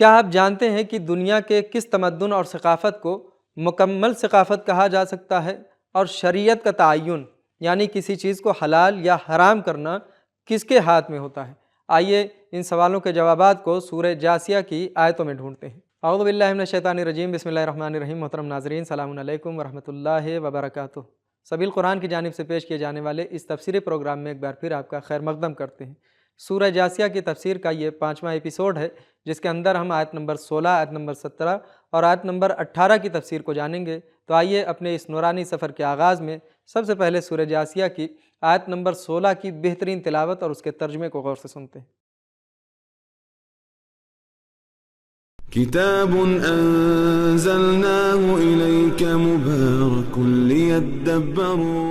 کیا آپ جانتے ہیں کہ دنیا کے کس تمدن اور ثقافت کو مکمل ثقافت کہا جا سکتا ہے، اور شریعت کا تعین یعنی کسی چیز کو حلال یا حرام کرنا کس کے ہاتھ میں ہوتا ہے؟ آئیے ان سوالوں کے جوابات کو سورہ جاثیہ کی آیتوں میں ڈھونڈتے ہیں۔ اعوذ باللہ من الشیطان الرجیم، بسم اللہ الرحمن الرحیم۔ محترم ناظرین، السلام علیکم ورحمۃ اللہ وبرکاتہ۔ سبیل قرآن کی جانب سے پیش کیے جانے والے اس تفسیری پروگرام میں ایک بار پھر آپ کا خیر مقدم کرتے ہیں۔ سورہ جاثیہ کی تفسیر کا یہ 5واں ایپیسوڈ ہے، جس کے اندر ہم آیت نمبر 16، آیت نمبر 17 اور آیت نمبر 18 کی تفسیر کو جانیں گے۔ تو آئیے اپنے اس نورانی سفر کے آغاز میں سب سے پہلے سورہ جاثیہ کی آیت نمبر 16 کی بہترین تلاوت اور اس کے ترجمے کو غور سے سنتے ہیں۔ کتاب انزلناه الیک مبارک لیدبروا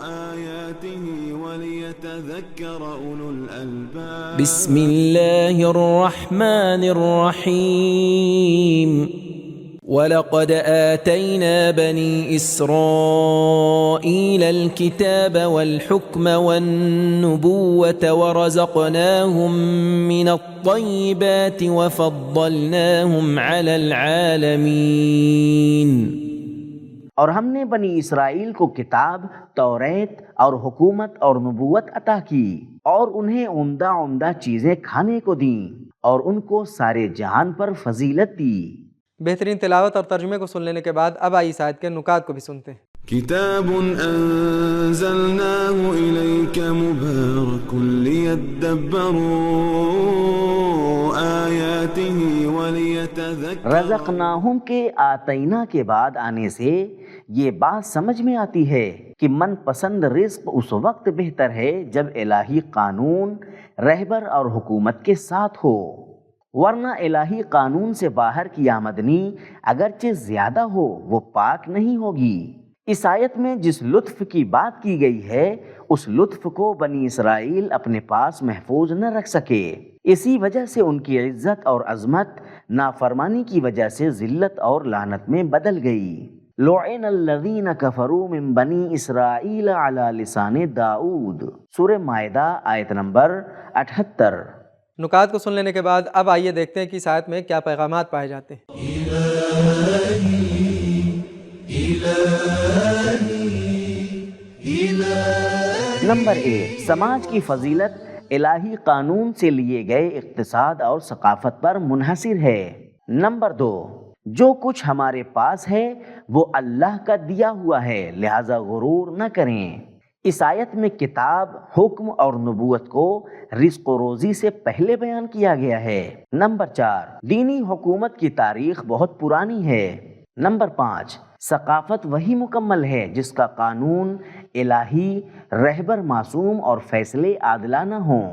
آیاته ولیتذکر اولو الالباب۔ بسم اللہ الرحمن الرحیم۔ وَلَقَدْ آتَيْنَا بَنِي إِسْرَائِيلَ الْكِتَابَ وَالْحُكْمَ وَالنُّبُوَّةَ وَرَزَقْنَاهُمْ مِنَ الطَّيِّبَاتِ وَفَضَّلْنَاهُمْ عَلَى الْعَالَمِينَ۔ اور ہم نے بنی اسرائیل کو کتاب، توریت اور حکومت اور نبوت عطا کی، اور انہیں عمدہ عمدہ چیزیں کھانے کو دیں، اور ان کو سارے جہان پر فضیلت دی۔ بہترین تلاوت اور ترجمے کو سن لینے کے بعد اب آئیے اس آیت کے نکات کو بھی سنتے ہیں۔ کتاب انزلناه الیک مبارک لیدبروا آیاته ولیتذکر۔ رزقناہم کے آتینا کے بعد آنے سے یہ بات سمجھ میں آتی ہے کہ من پسند رزق اس وقت بہتر ہے جب الہی قانون رہبر اور حکومت کے ساتھ ہو، ورنہ الہی قانون سے باہر کی آمدنی اگرچہ زیادہ ہو وہ پاک نہیں ہوگی۔ اس آیت میں جس لطف کی بات کی گئی ہے اس لطف کو بنی اسرائیل اپنے پاس محفوظ نہ رکھ سکے، اسی وجہ سے ان کی عزت اور عظمت نافرمانی کی وجہ سے ذلت اور لعنت میں بدل گئی۔ لعن الذین کفروا من بنی اسرائیل علی لسان داؤد، سورہ مائدہ آیت نمبر 78۔ نکات کو سن لینے کے بعد اب آئیے دیکھتے ہیں کہ اس آیت میں کیا پیغامات پائے جاتے ہیں۔ نمبر 1، سماج کی فضیلت الہی قانون سے لیے گئے اقتصاد اور ثقافت پر منحصر ہے۔ نمبر 2، جو کچھ ہمارے پاس ہے وہ اللہ کا دیا ہوا ہے، لہذا غرور نہ کریں۔ اس آیت میں کتاب، حکم اور نبوت کو رزق و روزی سے پہلے بیان کیا گیا ہے۔ نمبر 4، دینی حکومت کی تاریخ بہت پرانی ہے۔ نمبر 5، ثقافت وہی مکمل ہے جس کا قانون الہی، رہبر معصوم اور فیصلے عادلانہ ہوں۔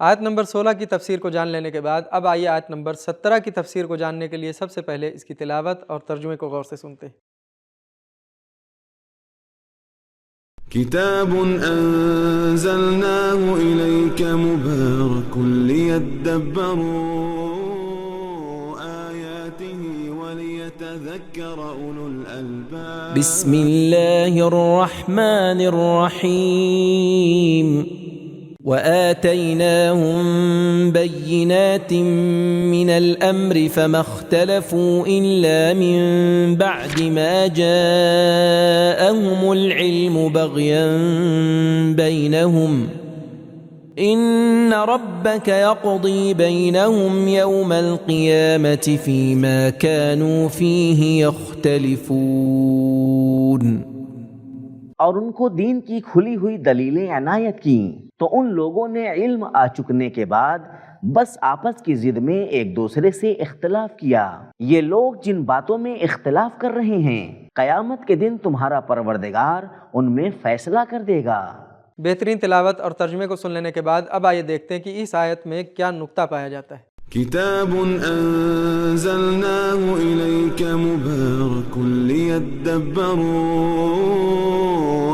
آیت نمبر 16 کی تفسیر کو جان لینے کے بعد اب آئیے آیت نمبر 17 کی تفسیر کو جاننے کے لیے سب سے پہلے اس کی تلاوت اور ترجمے کو غور سے سنتے ہیں۔ کتاب انزلناه الیک مبارک لیدبروا آیاته ولیتذکر اولو الالباب۔ بسم اللہ الرحمن الرحیم۔ وآتيناهم بينات من الأمر فما اختلفوا إلا من بعد ما جاءهم العلم بغيا بينهم إن ربك يقضي بينهم يوم القيامة فيما كانوا فيه يختلفون۔ اور ان کو دین کی کھلی ہوئی دلیلیں عنایت کیں تو ان لوگوں نے علم آ چکنے کے بعد بس آپس کی ضد میں ایک دوسرے سے اختلاف کیا۔ یہ لوگ جن باتوں میں اختلاف کر رہے ہیں قیامت کے دن تمہارا پروردگار ان میں فیصلہ کر دے گا۔ بہترین تلاوت اور ترجمے کو سن لینے کے بعد اب آئیے دیکھتے ہیں کہ اس آیت میں کیا نکتہ پایا جاتا ہے۔ کتاب انزلناه الیک مبارک لیدبروا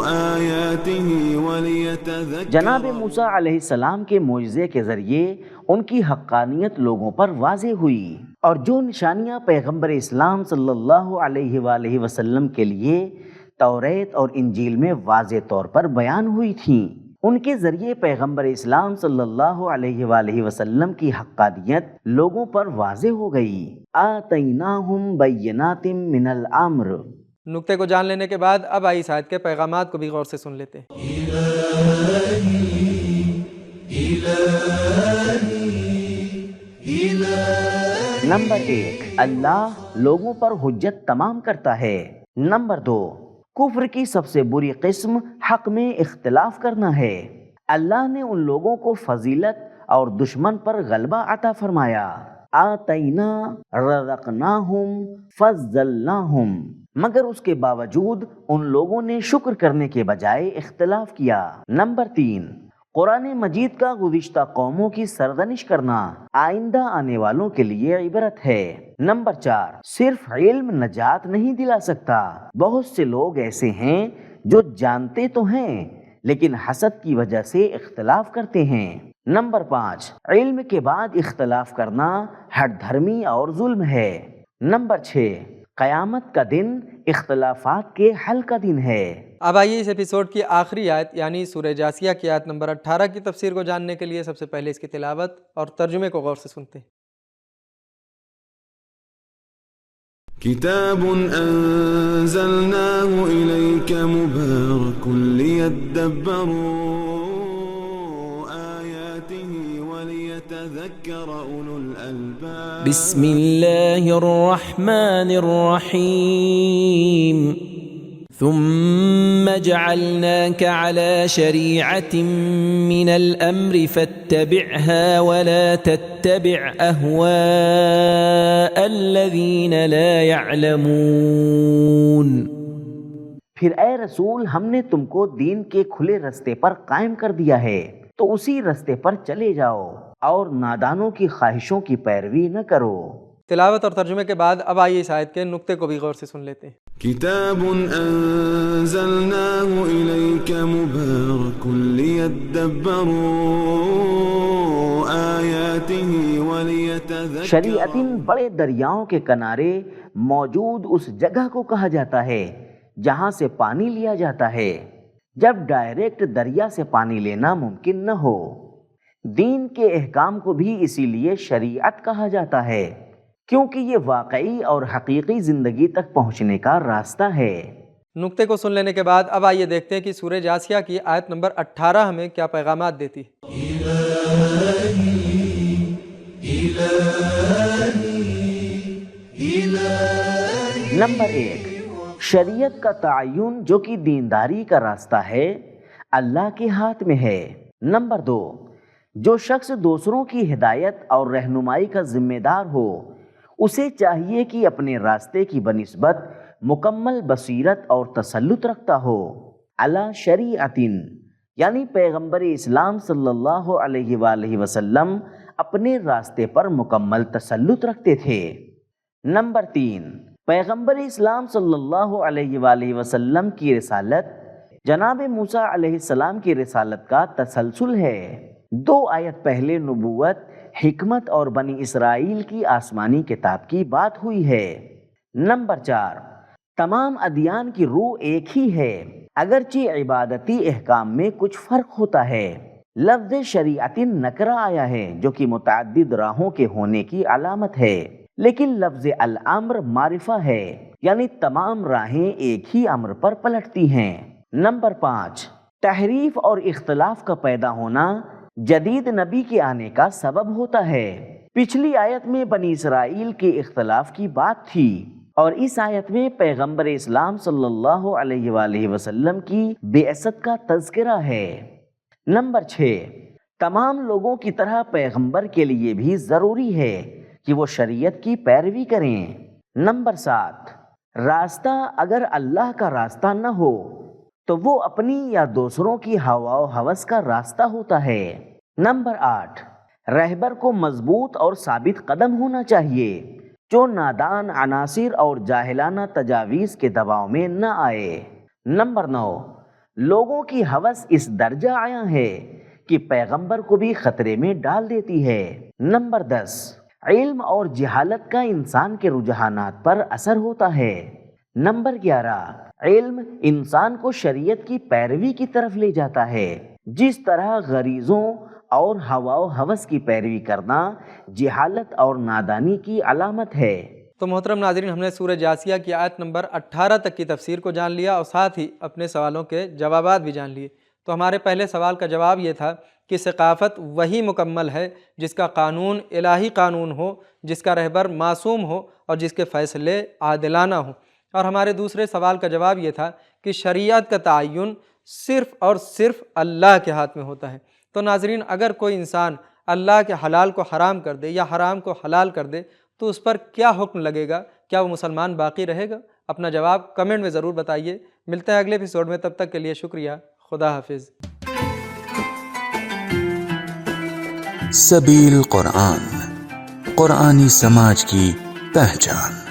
آیاته ولیتذکر۔ جناب موسیٰ علیہ السلام کے معجزے کے ذریعے ان کی حقانیت لوگوں پر واضح ہوئی، اور جو نشانیاں پیغمبر اسلام صلی اللہ علیہ وآلہ وسلم کے لیے توریت اور انجیل میں واضح طور پر بیان ہوئی تھیں ان کے ذریعے پیغمبر اسلام صلی اللہ علیہ وآلہ وسلم کی حقانیت لوگوں پر واضح ہو گئی۔ آتیناہم بینات من الامر۔ نقطے کو جان لینے کے بعد اب آئی اس آیت کے پیغامات کو بھی غور سے سن لیتے ہیں۔ نمبر 1، اللہ لوگوں پر حجت تمام کرتا ہے۔ نمبر 2، کفر کی سب سے بری قسم حق میں اختلاف کرنا ہے۔ اللہ نے ان لوگوں کو فضیلت اور دشمن پر غلبہ عطا فرمایا۔ آتینا رزقناہم فضلناہم، مگر اس کے باوجود ان لوگوں نے شکر کرنے کے بجائے اختلاف کیا۔ نمبر 3، قرآن مجید کا گزشتہ قوموں کی سرزنش کرنا آئندہ آنے والوں کے لیے عبرت ہے۔ نمبر 4، صرف علم نجات نہیں دلا سکتا، بہت سے لوگ ایسے ہیں جو جانتے تو ہیں لیکن حسد کی وجہ سے اختلاف کرتے ہیں۔ نمبر 5، علم کے بعد اختلاف کرنا ہٹ دھرمی اور ظلم ہے۔ نمبر 6، قیامت کا دن اختلافات کے حل کا دن ہے۔ اب آئیے اس ایپیسوڈ کی آخری آیت یعنی سورہ جاثیہ کی آیت نمبر 18 کی تفسیر کو جاننے کے لیے سب سے پہلے اس کی تلاوت اور ترجمے کو غور سے سنتے ہیں۔ كتاب أنزلناه إليك مبارك ليدبروا آياته وليتذكر أولو الألباب بسم الله الرحمن الرحيم ثم جعلناك على شريعة من الأمر فاتبعها ولا تتبع أهواء الذين لا يعلمون۔ پھر اے رسول ہم نے تم کو دین کے کھلے رستے پر قائم کر دیا ہے تو اسی رستے پر چلے جاؤ اور نادانوں کی خواہشوں کی پیروی نہ کرو۔ تلاوت اور ترجمے کے بعد اب آئیے اس آیت کے نقطے کو بھی غور سے سن لیتے ہیں۔ كتاب أنزلناه إليك مبارك ليدبروا آياته وليتذكر۔ شریعتن بڑے دریاؤں کے کنارے موجود اس جگہ کو کہا جاتا ہے جہاں سے پانی لیا جاتا ہے جب ڈائریکٹ دریا سے پانی لینا ممکن نہ ہو۔ دین کے احکام کو بھی اسی لیے شریعت کہا جاتا ہے کیونکہ یہ واقعی اور حقیقی زندگی تک پہنچنے کا راستہ ہے۔ نقطے کو سن لینے کے بعد اب آئیے دیکھتے ہیں کہ سورہ جاثیہ کی آیت نمبر 18 ہمیں کیا پیغامات دیتی ہے۔ نمبر 1، شریعت کا تعین جو کہ دینداری کا راستہ ہے اللہ کے ہاتھ میں ہے۔ نمبر 2، جو شخص دوسروں کی ہدایت اور رہنمائی کا ذمہ دار ہو اسے چاہیے کہ اپنے راستے کی بنسبت مکمل بصیرت اور تسلط رکھتا ہو۔ علی شریعتن یعنی پیغمبر اسلام صلی اللہ علیہ وآلہ وسلم اپنے راستے پر مکمل تسلط رکھتے تھے۔ نمبر 3، پیغمبر اسلام صلی اللہ علیہ وآلہ وسلم کی رسالت جناب موسیٰ علیہ السلام کی رسالت کا تسلسل ہے۔ 2 آیت پہلے نبوت، حکمت اور بنی اسرائیل کی آسمانی کتاب کی بات ہوئی ہے۔ نمبر 4، تمام ادیان کی روح ایک ہی ہے اگرچہ عبادتی احکام میں کچھ فرق ہوتا ہے۔ لفظ شریعت نکرہ آیا ہے جو کہ متعدد راہوں کے ہونے کی علامت ہے، لیکن لفظ الامر معرفہ ہے یعنی تمام راہیں ایک ہی امر پر پلٹتی ہیں۔ نمبر 5، تحریف اور اختلاف کا پیدا ہونا جدید نبی کے آنے کا سبب ہوتا ہے۔ پچھلی آیت میں بنی اسرائیل کے اختلاف کی بات تھی اور اس آیت میں پیغمبر اسلام صلی اللہ علیہ وآلہ وسلم کی بعثت کا تذکرہ ہے۔ نمبر 6، تمام لوگوں کی طرح پیغمبر کے لیے بھی ضروری ہے کہ وہ شریعت کی پیروی کریں۔ نمبر 7، راستہ اگر اللہ کا راستہ نہ ہو تو وہ اپنی یا دوسروں کی ہوا و ہوس کا راستہ ہوتا ہے۔ نمبر 8، رہبر کو مضبوط اور ثابت قدم ہونا چاہیے جو نادان عناصر اور جاہلانہ تجاویز کے دباؤ میں نہ آئے۔ نمبر 9، لوگوں کی ہوس اس درجہ عیاں ہے کہ پیغمبر کو بھی خطرے میں ڈال دیتی ہے۔ نمبر 10، علم اور جہالت کا انسان کے رجحانات پر اثر ہوتا ہے۔ نمبر 11، علم انسان کو شریعت کی پیروی کی طرف لے جاتا ہے جس طرح غریزوں اور ہوا و ہوس کی پیروی کرنا جہالت اور نادانی کی علامت ہے۔ تو محترم ناظرین، ہم نے سورہ جاسیہ کی آیت نمبر 18 تک کی تفسیر کو جان لیا اور ساتھ ہی اپنے سوالوں کے جوابات بھی جان لیے۔ تو ہمارے پہلے سوال کا جواب یہ تھا کہ ثقافت وہی مکمل ہے جس کا قانون الہی قانون ہو، جس کا رہبر معصوم ہو اور جس کے فیصلے عادلانہ ہوں۔ اور ہمارے دوسرے سوال کا جواب یہ تھا کہ شریعت کا تعین صرف اور صرف اللہ کے ہاتھ میں ہوتا ہے۔ تو ناظرین، اگر کوئی انسان اللہ کے حلال کو حرام کر دے یا حرام کو حلال کر دے تو اس پر کیا حکم لگے گا؟ کیا وہ مسلمان باقی رہے گا؟ اپنا جواب کمنٹ میں ضرور بتائیے۔ ملتے ہیں اگلے ایپیسوڈ میں، تب تک کے لیے شکریہ۔ خدا حافظ۔ سبیل قرآن، قرآنی سماج کی پہچان۔